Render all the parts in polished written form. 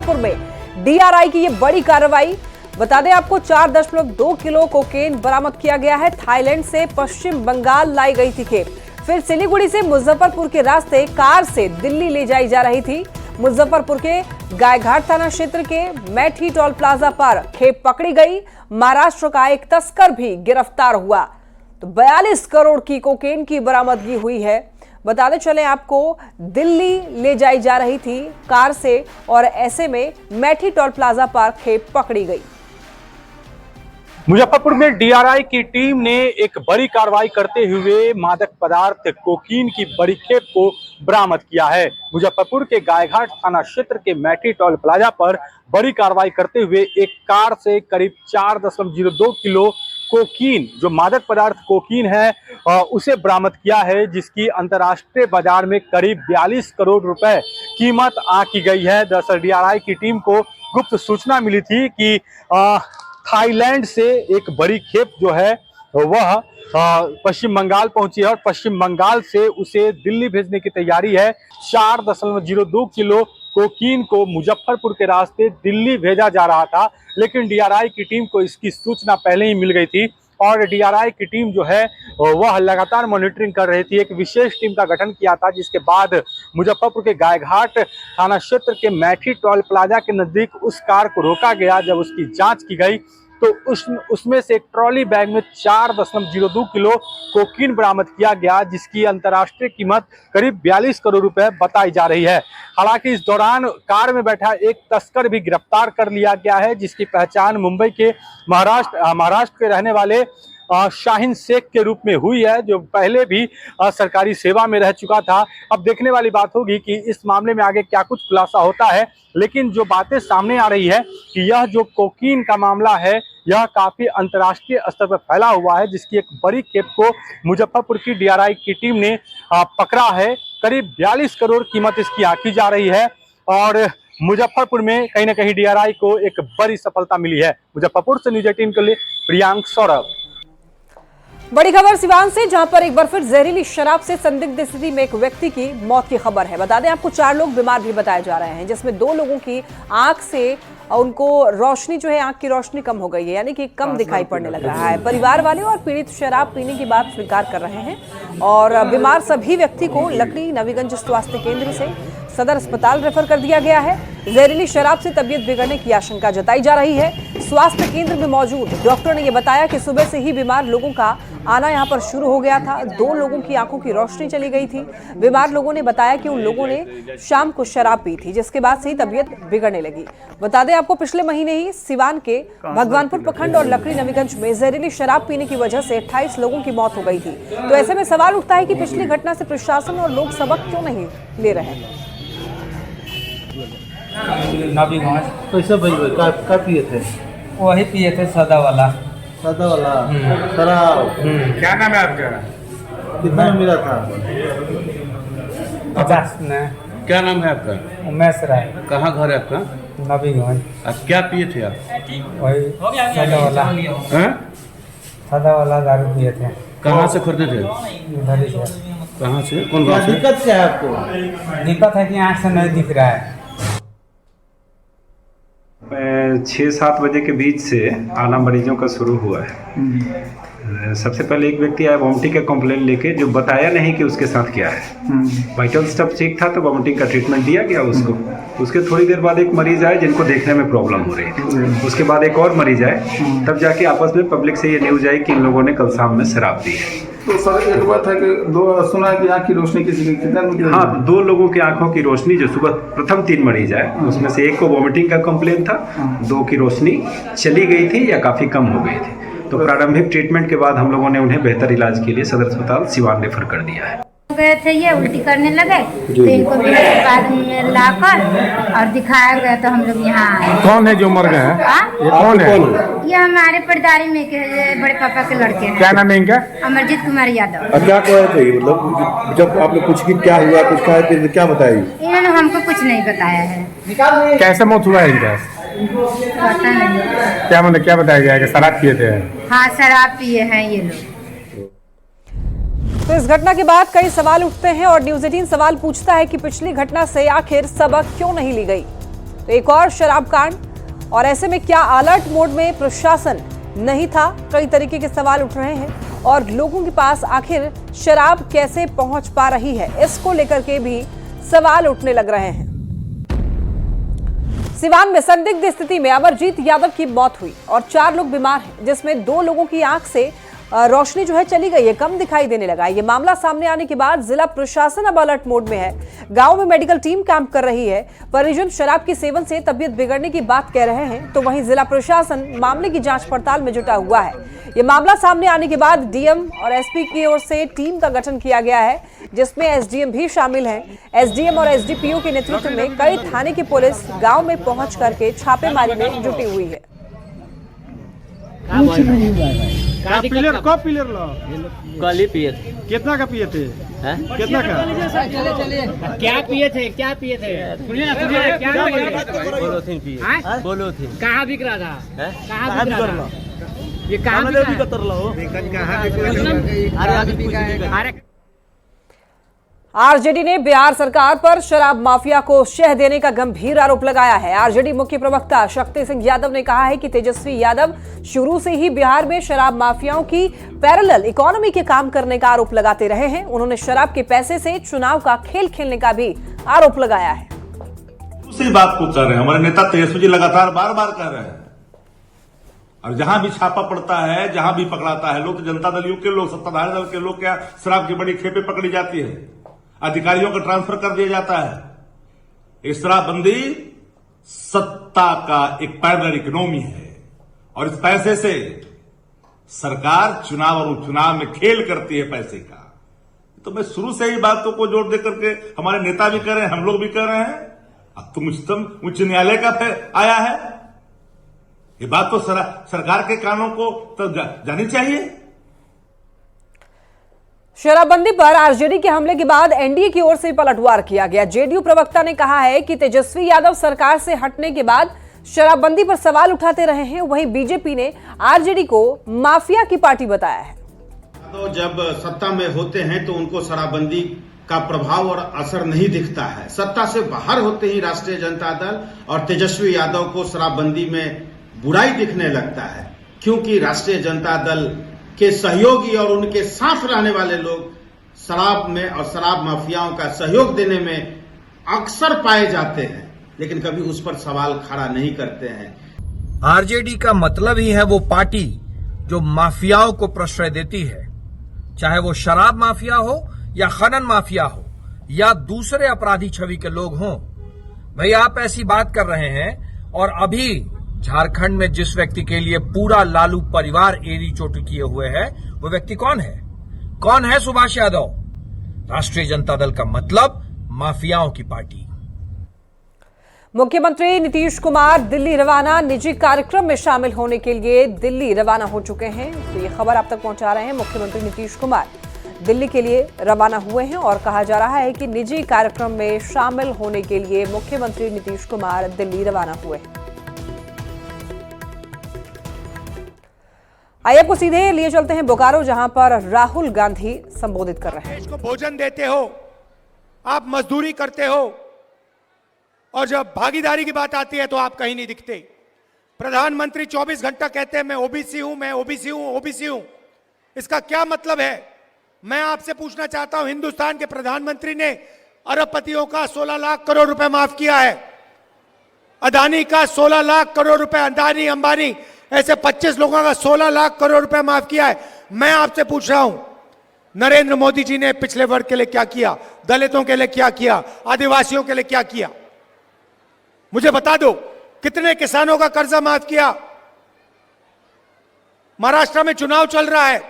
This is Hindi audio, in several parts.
भगवानपुर में डीआरआई की ये बड़ी कार्रवाई। बता दें आपको 4.2 किलो कोकेन बरामद किया गया है। थाईलैंड से पश्चिम बंगाल लाई गई थी खेप, फिर सिलीगुड़ी से मुजफ्फरपुर के रास्ते कार से दिल्ली ले जाई जा रही थी। मुजफ्फरपुर के गायघाट थाना क्षेत्र के मैठी टोल प्लाजा पर खेप पकड़ी गई। महाराष्ट्र का एक तस्कर भी गिरफ्तार हुआ। तो 42 करोड़ की कोकेन की बरामदगी हुई है। बताते चले आपको, दिल्ली ले जाई जा रही थी कार से और ऐसे में मैठी टोल प्लाजा पर खेप पकड़ी गई। मुजफ्फरपुर में डीआरआई की टीम ने एक बड़ी कार्रवाई करते हुए मादक पदार्थ कोकीन की बड़ी खेप को बरामद किया है। मुजफ्फरपुर के गायघाट थाना क्षेत्र के मैठी टोल प्लाजा पर बड़ी कार्रवाई करते हुए एक कार से करीब 4.02 किलो कोकीन, जो मादक पदार्थ कोकीन है, उसे बरामद किया है, जिसकी अंतर्राष्ट्रीय बाजार में करीब 42 करोड़ रुपए कीमत आंकी गई है। दरअसल डीआरआई की टीम को गुप्त सूचना मिली थी कि थाईलैंड से एक बड़ी खेप जो है वह पश्चिम बंगाल पहुंची है और पश्चिम बंगाल से उसे दिल्ली भेजने की तैयारी है। 4.02 किलो कोकीन को मुजफ्फरपुर के रास्ते दिल्ली भेजा जा रहा था, लेकिन डीआरआई की टीम को इसकी सूचना पहले ही मिल गई थी और डीआरआई की टीम जो है वह लगातार मॉनिटरिंग कर रही थी। एक विशेष टीम का गठन किया था, जिसके बाद मुजफ्फरपुर के गायघाट थाना क्षेत्र के मैठी टोल प्लाजा के नजदीक उस कार को रोका गया। जब उसकी जांच की गई तो उसमें से एक ट्रॉली बैग में 4.02 किलो कोकीन बरामद किया गया, जिसकी अंतर्राष्ट्रीय कीमत करीब 42 करोड़ रुपए बताई जा रही है। हालांकि इस दौरान कार में बैठा एक तस्कर भी गिरफ्तार कर लिया गया है, जिसकी पहचान मुंबई के महाराष्ट्र के रहने वाले शाहीन शेख के रूप में हुई है, जो पहले भी सरकारी सेवा में रह चुका था। अब देखने वाली बात होगी कि इस मामले में आगे क्या कुछ खुलासा होता है, लेकिन जो बातें सामने आ रही है कि यह जो कोकीन का मामला है यह काफी अंतर्राष्ट्रीय स्तर पर फैला हुआ है, जिसकी एक बड़ी खेप को मुजफ्फरपुर की डीआरआई की टीम ने पकड़ा है। करीब 42 करोड़ कीमत इसकी आंकी जा रही है और मुजफ्फरपुर में कहीं ना कहीं डीआरआई को एक बड़ी सफलता मिली है। मुजफ्फरपुर से न्यूज़ 18 के लिए प्रियांक सौरभ। बड़ी खबर सिवान से, जहां पर एक बार फिर जहरीली शराब से संदिग्ध स्थिति में एक व्यक्ति की मौत की खबर है। बता दें आपको 4 लोग बीमार भी बताए जा रहे हैं, जिसमें 2 लोगों की आंख से उनको रोशनी जो है, आंख की रोशनी कम हो गई है, यानी कि कम दिखाई पड़ने लग रहा है। परिवार वाले और पीड़ित शराब पीने की बात स्वीकार कर रहे हैं और बीमार सभी व्यक्ति को लकड़ी नवीगंज स्वास्थ्य केंद्र से सदर अस्पताल रेफर कर दिया गया है। जहरीली शराब से तबीयत बिगड़ने की आशंका जताई जा रही है। स्वास्थ्य केंद्र में मौजूद डॉक्टर ने यह बताया कि सुबह से ही बीमार लोगों का आना यहां पर शुरू हो गया था। 2 लोगों की आंखों की रोशनी चली गई थी। बीमार लोगों ने बताया कि उन लोगों ने शाम को शराब पी थी, जिसके बाद से ही तबीयत बिगड़ने लगी। बता दें आपको, पिछले महीने ही सिवान के भगवानपुर प्रखंड और लकड़ी नवीगंज में जहरीली शराब पीने की वजह से 28 लोगों की मौत हो गई थी। तो ऐसे में सवाल उठता है कि पिछली घटना से प्रशासन और लोग सबक क्यों नहीं ले रहे हैं। कैसे भाई क्या पिए थे? वही पिए थे, सादा वाला शराब। क्या नाम है आपका? कितना में मिला था? 50 ने। क्या नाम है आपका? उमेश राय। कहाँ घर है आपका? नवीगंज। आप क्या पिए थे आप? वही सादा वाला दारू पिए थे। कहाँ से खरीदे थे? उधर ही से। कहाँ से? कौन गाँव से? दिक्कत क्या है आपको? दिक्कत है कि आँख से नहीं दिख रहा है। 6-7 बजे के बीच से आना मरीजों का शुरू हुआ है। सबसे पहले एक व्यक्ति आया वॉमिटिंग का कंप्लेंट लेके, जो बताया नहीं कि उसके साथ क्या है। वाइटल स्टफ ठीक था तो वॉमिटिंग का ट्रीटमेंट दिया गया उसको। उसके थोड़ी देर बाद एक मरीज आए जिनको देखने में प्रॉब्लम हो रही थी। उसके बाद एक और मरीज आए, तब जाके आपस में पब्लिक से ये न्यूज आई कि इन लोगों ने कल शाम में शराब दी है। तो सर एक बात है कि 2 सुना कि आँख की रोशनी किसी की कितना? हाँ, 2 लोगों की आंखों की रोशनी, जो सुबह प्रथम 3 मरीज आए उसमें से एक को वॉमिटिंग का कंप्लेंट था, 2 की रोशनी चली गई थी या काफ़ी कम हो गई थी। तो प्रारंभिक ट्रीटमेंट के बाद हम लोगों ने उन्हें बेहतर इलाज के लिए सदर अस्पताल सिवान रेफर कर दिया है। गए थे, ये उल्टी करने लगे तो इनको अस्पताल में लाकर और दिखाया गया तो हम लोग यहाँ आए। कौन है जो मर गए हैं? ये कौन है? ये हमारे पटदारी में के बड़े पापा के लड़के हैं। क्या नाम है इनका? अमरजीत कुमार यादव। क्या कहे थे? मतलब जब आपने पूछ कि क्या हुआ, कुछ कहा फिर क्या बताई? इन्होंने हमको कुछ नहीं बताया है। कैसे मौत हुआ है इनका? पता नहीं। क्या मतलब क्या बताया गया है कि शराब पिए थे? हाँ, शराब पिए हैं ये लोग। तो इस घटना के बाद कई सवाल उठते हैं और न्यूज़ 18 सवाल पूछता है कि पिछली घटना से आखिर सबक क्यों नहीं ली गई। तो एक और शराब कांड, और ऐसे में क्या अलर्ट मोड में प्रशासन नहीं था? कई तरीके के सवाल उठ रहे हैं और लोगों के पास आखिर शराब कैसे पहुंच पा रही है, इसको लेकर के भी सवाल उठने लग रहे हैं। सिवान में संदिग्ध स्थिति में अमरजीत यादव की मौत हुई और 4 लोग बीमार हैं, जिसमें 2 लोगों की आंख से रोशनी जो है चली गई है, कम दिखाई देने लगा। ये मामला सामने आने के बाद जिला प्रशासन अब अलर्ट मोड में है। गांव में मेडिकल टीम कैंप कर रही है। परिजन शराब के सेवन से तबीयत बिगड़ने की बात कह रहे हैं, तो वहीं जिला प्रशासन मामले की जांच पड़ताल में जुटा हुआ है। ये मामला सामने आने के बाद डीएम और एसपी की ओर से टीम का गठन किया गया है, जिसमें एसडीएम भी शामिल हैं। एसडीएम और एसडीपीओ के नेतृत्व में कई थाने की पुलिस गाँव में पहुंच करके छापेमारी में जुटी हुई है। पिलर लो कल ही पिए थे। कितना का पिए थे? कितना का? क्या पिए थे? क्या पिए थे? सुनिए ना, सुनिए क्या बोलोथिन पिए। बोलोथिन कहाँ बिक रहा था? कहाँ बिक रहा था? ये कहाँ अरे आरजेडी ने बिहार सरकार पर शराब माफिया को शह देने का गंभीर आरोप लगाया है। आरजेडी मुख्य प्रवक्ता शक्ति सिंह यादव ने कहा है कि तेजस्वी यादव शुरू से ही बिहार में शराब माफियाओं की पैरेलल इकोनॉमी के काम करने का आरोप लगाते रहे हैं। उन्होंने शराब के पैसे से चुनाव का खेल खेलने का भी आरोप लगाया है। दूसरी बात को कर रहे हैं, हमारे नेता तेजस्वी जी लगातार बार बार कर रहे हैं, और जहां भी छापा पड़ता है, जहां भी पकड़ाता है, लोग तो जनता दलियों के लोग, सत्ताधारी दल के लोग, क्या शराब की बड़ी खेपे पकड़ी जाती है, अधिकारियों को ट्रांसफर कर दिया जाता है। इस शराबबंदी सत्ता का एक पैरेलल इकोनॉमी है, और इस पैसे से सरकार चुनाव और उपचुनाव में खेल करती है पैसे का। तो मैं शुरू से ही बातों को जोर दे करके, हमारे नेता भी कर रहे हैं, हम लोग भी कर रहे हैं। अब तो उच्च न्यायालय का आया है, ये बात तो सरकार के कानों को तो जानी चाहिए। शराबबंदी पर आरजेडी के हमले के बाद एनडीए की ओर से पलटवार किया गया। जेडीयू प्रवक्ता ने कहा है कि तेजस्वी यादव सरकार से हटने के बाद शराबबंदी पर सवाल उठाते रहे हैं। वहीं बीजेपी ने आरजेडी को माफिया की पार्टी बताया है। तो जब सत्ता में होते हैं तो उनको शराबबंदी का प्रभाव और असर नहीं दिखता है। सत्ता से बाहर होते ही राष्ट्रीय जनता दल और तेजस्वी यादव को शराबबंदी में बुराई दिखने लगता है, क्योंकि राष्ट्रीय जनता दल के सहयोगी और उनके साथ रहने वाले लोग शराब में और शराब माफियाओं का सहयोग देने में अक्सर पाए जाते हैं, लेकिन कभी उस पर सवाल खड़ा नहीं करते हैं। आरजेडी का मतलब ही है वो पार्टी जो माफियाओं को प्रश्रय देती है, चाहे वो शराब माफिया हो या खनन माफिया हो या दूसरे अपराधी छवि के लोग हों। भाई आप ऐसी बात कर रहे हैं, और अभी झारखंड में जिस व्यक्ति के लिए पूरा लालू परिवार एड़ी चोटी किए हुए है, वो व्यक्ति कौन है? कौन है सुभाष यादव? राष्ट्रीय जनता दल का मतलब माफियाओं की पार्टी। मुख्यमंत्री नीतीश कुमार दिल्ली रवाना, निजी कार्यक्रम में शामिल होने के लिए दिल्ली रवाना हो चुके हैं। तो ये खबर आप तक पहुंचा रहे हैं, मुख्यमंत्री नीतीश कुमार दिल्ली के लिए रवाना हुए हैं और कहा जा रहा है कि निजी कार्यक्रम में शामिल होने के लिए मुख्यमंत्री नीतीश कुमार दिल्ली रवाना हुए हैं। आइए आपको सीधे लिए चलते हैं बोकारो, जहां पर राहुल गांधी संबोधित कर रहे हैं। देश को भोजन देते हो, आप मजदूरी करते हो, और जब भागीदारी की बात आती है तो आप कहीं नहीं दिखते। प्रधानमंत्री 24 घंटा कहते हैं मैं ओबीसी हूं, मैं ओबीसी हूं, ओबीसी हूं। इसका क्या मतलब है? मैं आपसे पूछना चाहता हूं, हिंदुस्तान के प्रधानमंत्री ने अरबपतियों का 16 लाख करोड़ रुपए माफ किया है। अदानी का 16 लाख करोड़ रुपए, अदानी अंबानी ऐसे 25 लोगों का 16 लाख करोड़ रुपए माफ किया है। मैं आपसे पूछ रहा हूं, नरेंद्र मोदी जी ने पिछले वर्ग के लिए क्या किया? दलितों के लिए क्या किया? आदिवासियों के लिए क्या किया? मुझे बता दो, कितने किसानों का कर्जा माफ किया? महाराष्ट्र में चुनाव चल रहा है,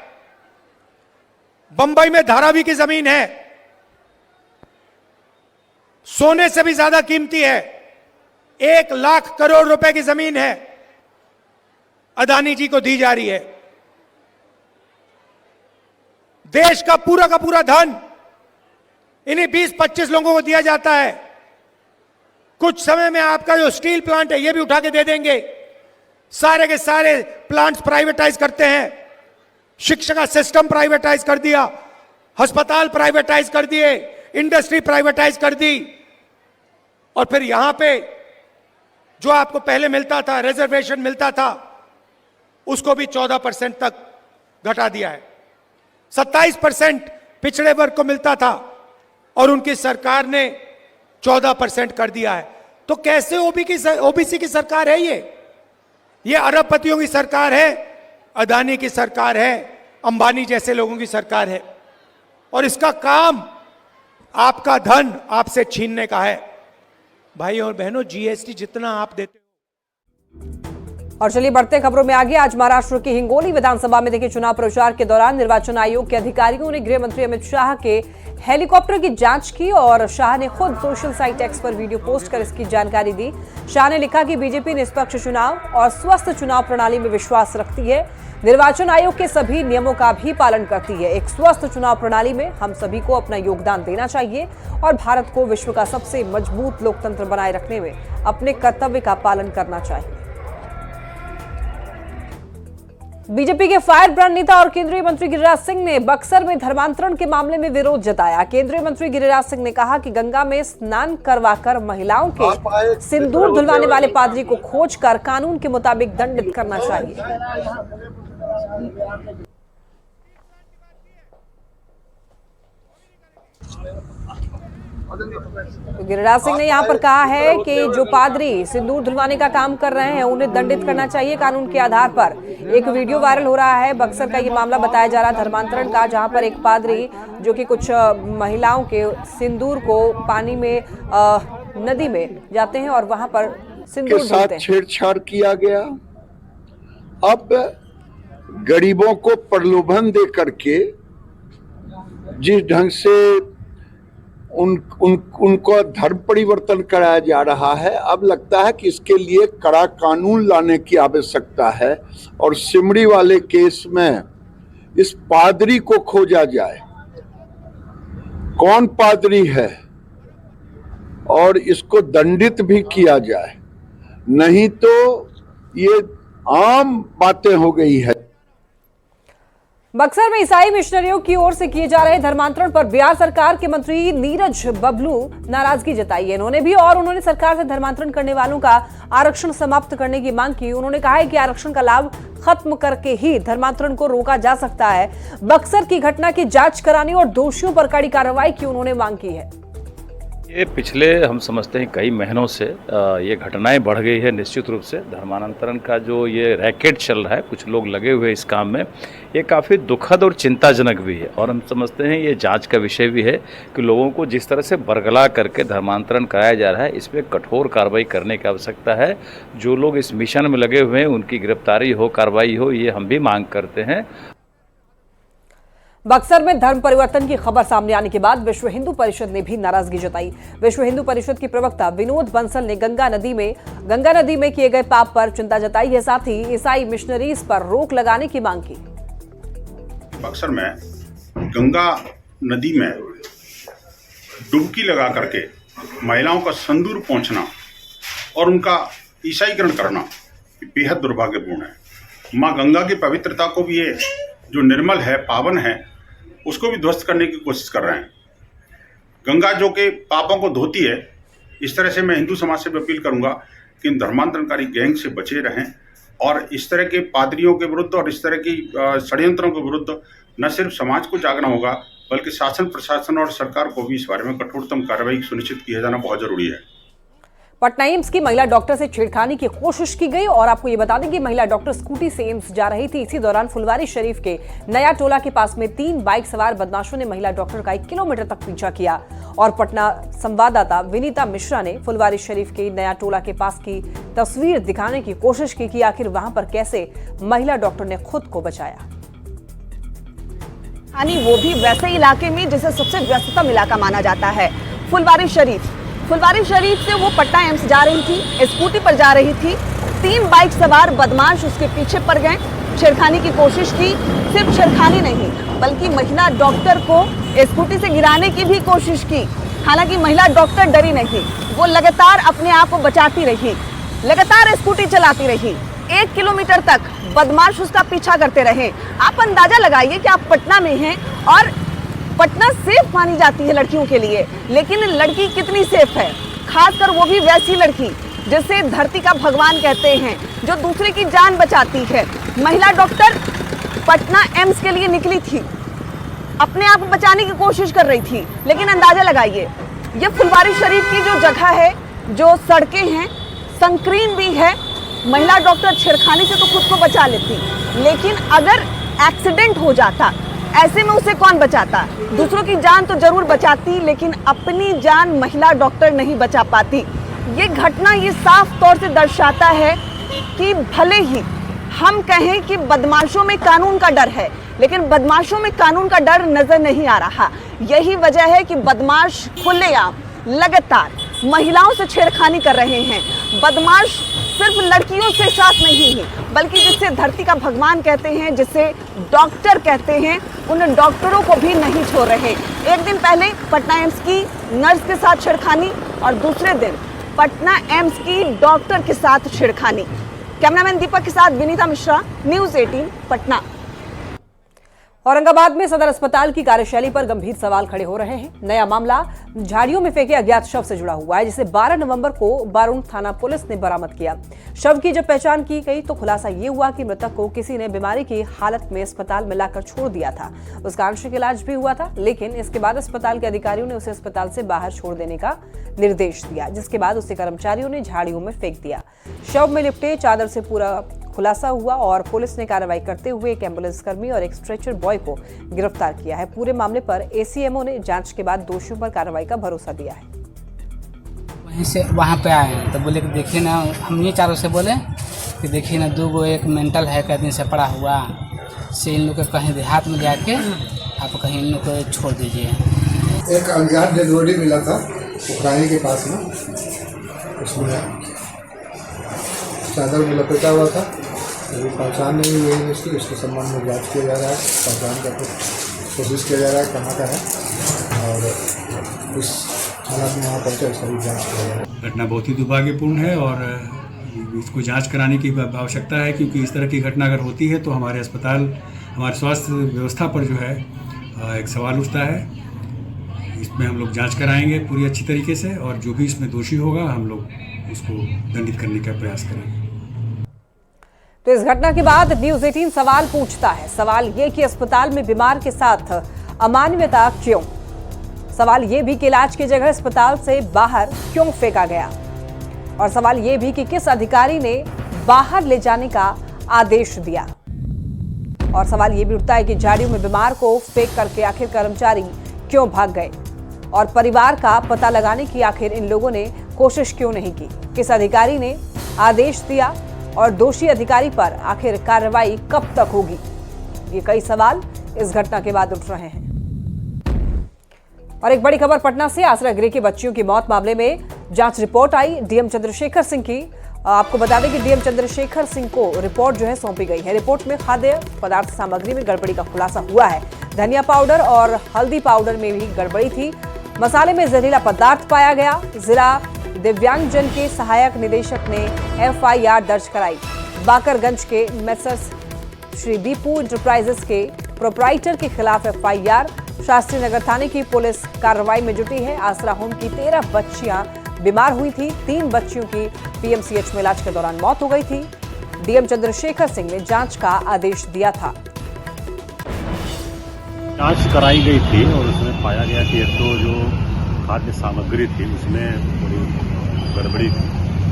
बंबई में धारावी की जमीन है, सोने से भी ज्यादा कीमती है, 1 लाख करोड़ रुपए की जमीन है, अदानी जी को दी जा रही है। देश का पूरा धन इन्हीं 20-25 लोगों को दिया जाता है। कुछ समय में आपका जो स्टील प्लांट है ये भी उठा के दे देंगे। सारे के सारे प्लांट्स प्राइवेटाइज करते हैं। शिक्षा का सिस्टम प्राइवेटाइज कर दिया, अस्पताल प्राइवेटाइज कर दिए, इंडस्ट्री प्राइवेटाइज कर दी, और फिर यहां पे जो आपको पहले मिलता था, रिजर्वेशन मिलता था, उसको भी 14% तक घटा दिया है। 27% पिछड़े वर्ग को मिलता था और उनकी सरकार ने 14% कर दिया है। तो कैसे ओबीसी की सरकार है ये अरबपतियों की सरकार है, अदानी की सरकार है, अंबानी जैसे लोगों की सरकार है, और इसका काम आपका धन आपसे छीनने का है। भाई और बहनों, जीएसटी जितना आप देते हो। और चलिए बढ़ते खबरों में आगे। आज महाराष्ट्र की हिंगोली विधानसभा में देखिए चुनाव प्रचार के दौरान निर्वाचन आयोग के अधिकारियों ने गृह मंत्री अमित शाह के हेलीकॉप्टर की जांच की और शाह ने खुद सोशल साइट एक्स पर वीडियो पोस्ट कर इसकी जानकारी दी। शाह ने लिखा कि बीजेपी निष्पक्ष चुनाव और स्वस्थ चुनाव प्रणाली में विश्वास रखती है, निर्वाचन आयोग के सभी नियमों का भी पालन करती है। एक स्वस्थ चुनाव प्रणाली में हम सभी को अपना योगदान देना चाहिए और भारत को विश्व का सबसे मजबूत लोकतंत्र बनाए रखने में अपने कर्तव्य का पालन करना चाहिए। बीजेपी के फायर ब्रांड नेता और केंद्रीय मंत्री गिरिराज सिंह ने बक्सर में धर्मांतरण के मामले में विरोध जताया। केंद्रीय मंत्री गिरिराज सिंह ने कहा कि गंगा में स्नान करवाकर महिलाओं के सिंदूर धुलवाने वाले पादरी को खोजकर कानून के मुताबिक दंडित करना चाहिए। गिरिराज सिंह ने यहाँ पर कहा है कि जो पादरी सिंदूर धुलवाने का काम कर रहे हैं उन्हें दंडित करना चाहिए कानून के आधार पर। एक वीडियो वायरल हो रहा है, बक्सर का ये मामला बताया जा रहा है धर्मांतरण का, जहां पर एक पादरी जो कि कुछ महिलाओं के सिंदूर को पानी में नदी में जाते हैं और वहां पर सिंदूर धुलते हैं। छेड़छाड़ किया गया। अब गरीबों को प्रलोभन दे करके जिस ढंग से उनको धर्म परिवर्तन कराया जा रहा है, अब लगता है कि इसके लिए कड़ा कानून लाने की आवश्यकता है और सिमरी वाले केस में इस पादरी को खोजा जाए, कौन पादरी है, और इसको दंडित भी किया जाए। नहीं तो ये आम बातें हो गई है। बक्सर में ईसाई मिशनरियों की ओर से किए जा रहे धर्मांतरण पर बिहार सरकार के मंत्री नीरज बबलू नाराजगी जताई है। उन्होंने सरकार से धर्मांतरण करने वालों का आरक्षण समाप्त करने की मांग की। उन्होंने कहा है कि आरक्षण का लाभ खत्म करके ही धर्मांतरण को रोका जा सकता है। बक्सर की घटना की जांच कराने और दोषियों पर कड़ी कार्रवाई की उन्होंने मांग की है। ये पिछले हम समझते हैं कई महीनों से ये घटनाएं बढ़ गई है। निश्चित रूप से धर्मांतरण का जो ये रैकेट चल रहा है, कुछ लोग लगे हुए इस काम में, ये काफ़ी दुखद और चिंताजनक भी है। और हम समझते हैं ये जांच का विषय भी है कि लोगों को जिस तरह से बरगला करके धर्मांतरण कराया जा रहा है, इसमें कठोर कार्रवाई करने की आवश्यकता है। जो लोग इस मिशन में लगे हुए हैं उनकी गिरफ्तारी हो, कार्रवाई हो, ये हम भी मांग करते हैं। बक्सर में धर्म परिवर्तन की खबर सामने आने के बाद विश्व हिंदू परिषद ने भी नाराजगी जताई। विश्व हिंदू परिषद की प्रवक्ता विनोद बंसल ने गंगा नदी में किए गए पाप पर चिंता जताई है, साथ ही ईसाई मिशनरीज पर रोक लगाने की मांग की। बक्सर में गंगा नदी में डुबकी लगा करके महिलाओं का संदूर पहुंचना और उनका ईसाईकरण करना बेहद दुर्भाग्यपूर्ण है। माँ गंगा की पवित्रता को भी ये जो निर्मल है, पावन है, उसको भी ध्वस्त करने की कोशिश कर रहे हैं। गंगा जो कि पापों को धोती है, इस तरह से मैं हिंदू समाज से भी अपील करूंगा कि इन धर्मांतरणकारी गैंग से बचे रहें और इस तरह के पादरियों के विरुद्ध और इस तरह की षड्यंत्रों के विरुद्ध न सिर्फ समाज को जागना होगा, बल्कि शासन, प्रशासन और सरकार को भी इस बारे में कठोरतम कार्रवाई सुनिश्चित किया जाना बहुत जरूरी है। पटना एम्स की महिला डॉक्टर से छेड़खानी की कोशिश की गई और आपको ये बता दें कि महिला डॉक्टर स्कूटी से एम्स जा रही थी। इसी दौरान फुलवारी शरीफ के नया टोला के पास में 3 बाइक सवार बदमाशों ने महिला डॉक्टर का 1 किलोमीटर तक पीछा किया। और पटना संवाददाता विनीता मिश्रा ने फुलवारी शरीफ के नया टोला के पास की तस्वीर दिखाने की कोशिश की कि आखिर वहां पर कैसे महिला डॉक्टर ने खुद को बचाया। वो भी वैसे इलाके में जिसे सबसे व्यस्ततम इलाका माना जाता है, फुलवारी शरीफ से वो पटना एम्स जा रही थी, स्कूटी पर जा रही थी। 3 बाइक सवार बदमाश उसके पीछे पड़ गए, छेड़खानी की कोशिश की। सिर्फ छेड़खानी नहीं बल्कि महिला डॉक्टर को स्कूटी से गिराने की भी कोशिश की। हालांकि महिला डॉक्टर डरी नहीं, वो लगातार अपने आप को बचाती रही, लगातार स्कूटी चलाती रही। 1 किलोमीटर तक बदमाश उसका पीछा करते रहे। आप अंदाजा लगाइए कि आप पटना में हैं और पटना सेफ मानी जाती है लड़कियों के लिए, लेकिन लड़की कितनी सेफ है, खासकर वो भी वैसी लड़की जिसे धरती का भगवान कहते हैं, जो दूसरे की जान बचाती है। महिला डॉक्टर पटना एम्स के लिए निकली थी, अपने आप को बचाने की कोशिश कर रही थी, लेकिन अंदाजा लगाइए, ये फुलवारी शरीफ की जो जगह है, जो सड़कें हैं, संकीर्ण भी है। महिला डॉक्टर छेड़खानी से तो खुद को बचा लेती, लेकिन अगर एक्सीडेंट हो जाता, ऐसे में उसे कौन बचाता? दूसरों की जान तो जरूर बचाती, लेकिन अपनी जान महिला डॉक्टर नहीं बचा पाती। ये घटना ये साफ तौर से दर्शाता है कि भले ही हम कहें कि बदमाशों में कानून का डर है, लेकिन बदमाशों में कानून का डर नजर नहीं आ रहा। यही वजह है कि बदमाश खुलेआम लगातार महिलाओं से छेड़खानी कर रहे हैं। बदमाश सिर्फ लड़कियों से साथ नहीं है, बल्कि जिसे धरती का भगवान कहते हैं, जिसे डॉक्टर कहते हैं, उन डॉक्टरों को भी नहीं छोड़ रहे। एक दिन पहले पटना एम्स की नर्स के साथ छेड़खानी और दूसरे दिन पटना एम्स की डॉक्टर के साथ छेड़खानी। कैमरामैन दीपक के साथ विनीता मिश्रा, न्यूज़ 18 पटना। औरंगाबाद में सदर अस्पताल की कार्यशैली पर गंभीर सवाल खड़े हो रहे हैं। नया मामला झाड़ियों में फेंके अज्ञात शव से जुड़ा हुआ है, जिसे 12 नवंबर को बारूण थाना पुलिस ने बरामद किया। शव की जब पहचान की गई तो खुलासा ये हुआ कि मृतक को किसी ने बीमारी की हालत में अस्पताल में लाकर छोड़ दिया था। उसका आंशिक इलाज भी हुआ था, लेकिन इसके बाद अस्पताल के अधिकारियों ने उसे अस्पताल से बाहर छोड़ देने का निर्देश दिया, जिसके बाद उसे कर्मचारियों ने झाड़ियों में फेंक दिया। शव में लिपटे चादर से पूरा खुलासा हुआ और पुलिस ने कार्रवाई करते हुए एक एम्बुलेंस कर्मी और एक स्ट्रेचर बॉय को गिरफ्तार किया है। पूरे मामले पर एसीएमओ ने जांच के बाद दोषियों पर कार्रवाई का भरोसा दिया है। वहीं से वहाँ पे आए तो बोले कि देखिए ना, हम ये चारों से बोले कि देखिए ना, 2 एक मेंटल है, कई दिन से पड़ा हुआ से, इन लोग को कहीं देहात में जाके आप कहीं इन लोग को छोड़ दीजिए। एक अज्ञात डेड बॉडी मिला था उखरानी के पास में, उसमें चादर में लपेटा हुआ था। अभी पहचान नहीं हुई है इसके संबंध में जांच किया जा रहा है, पहचान का कोशिश किया जा रहा है कहाँ का है, और इस हालत में यहाँ पर सभी जाँच किया जा रहा है। घटना बहुत ही दुर्भाग्यपूर्ण है और इसको जांच कराने की आवश्यकता है, क्योंकि इस तरह की घटना अगर होती है तो हमारे अस्पताल, हमारे स्वास्थ्य व्यवस्था पर जो है एक सवाल उठता है। इसमें हम लोग जांच कराएंगे पूरी अच्छी तरीके से, और जो भी इसमें दोषी होगा हम लोग उसको दंडित करने का प्रयास करेंगे। तो इस घटना के बाद न्यूज़ 18 सवाल पूछता है। सवाल ये कि अस्पताल में बीमार के साथ अमानवीयता क्यों? सवाल ये भी कि इलाज की जगह अस्पताल से बाहर क्यों फेंका गया? और सवाल ये भी कि किस अधिकारी ने बाहर ले जाने का आदेश दिया? और सवाल ये भी उठता है कि झाड़ियों में बीमार को फेंक करके आखिर कर्मचारी क्यों भाग गए? और परिवार का पता लगाने की आखिर इन लोगों ने कोशिश क्यों नहीं की? किस अधिकारी ने आदेश दिया और दोषी अधिकारी पर आखिर कार्रवाई कब तक होगी? ये कई सवाल इस घटना के बाद उठ रहे हैं। और एक बड़ी खबर पटना से, आसरा गृह की बच्चियों की मौत मामले में जांच रिपोर्ट आई डीएम चंद्रशेखर सिंह की। आपको बता दें कि डीएम चंद्रशेखर सिंह को रिपोर्ट जो है सौंपी गई है। रिपोर्ट में खाद्य पदार्थ सामग्री में गड़बड़ी का खुलासा हुआ है। धनिया पाउडर और हल्दी पाउडर में भी गड़बड़ी थी। मसाले में जहरीला पदार्थ पाया गया। जिला दिव्यांगजन के सहायक निदेशक ने एफआईआर दर्ज कराई। बाकरगंज के मेसर्स श्री दीपू इंटरप्राइजेस के प्रोप्राइटर के खिलाफ एफआईआर। शास्त्री नगर थाने की पुलिस कार्रवाई में जुटी है। आसरा होम की 13 बच्चियां बीमार हुई थी। 3 बच्चियों की पीएमसीएच में इलाज के दौरान मौत हो गई थी। डीएम चंद्रशेखर सिंह ने जांच का आदेश दिया था। जांच कराई गई थी और उसमें पाया गया कि एक तो जो खाद्य सामग्री थी उसमें थोड़ी गड़बड़ी थी।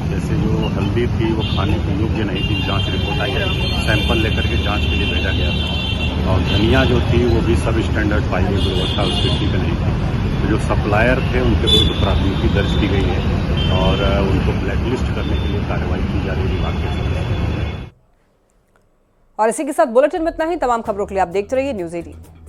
जैसे जो हल्दी थी वो खाने के योग्य नहीं थी। जांच रिपोर्ट आई है, सैंपल लेकर के जांच के लिए भेजा गया था। और धनिया जो थी वो भी सब स्टैंडर्ड पाई गई, गुणवत्ता उसकी ठीक नहीं थी। तो जो सप्लायर थे उनके विरुद्ध प्राथमिकी दर्ज की गई है और उनको ब्लैकलिस्ट करने के लिए कार्रवाई की जा रही है विभाग के साथ। और इसी के साथ बुलेटिन में इतना ही। तमाम खबरों के लिए आप देखते रहिए न्यूज़ 18।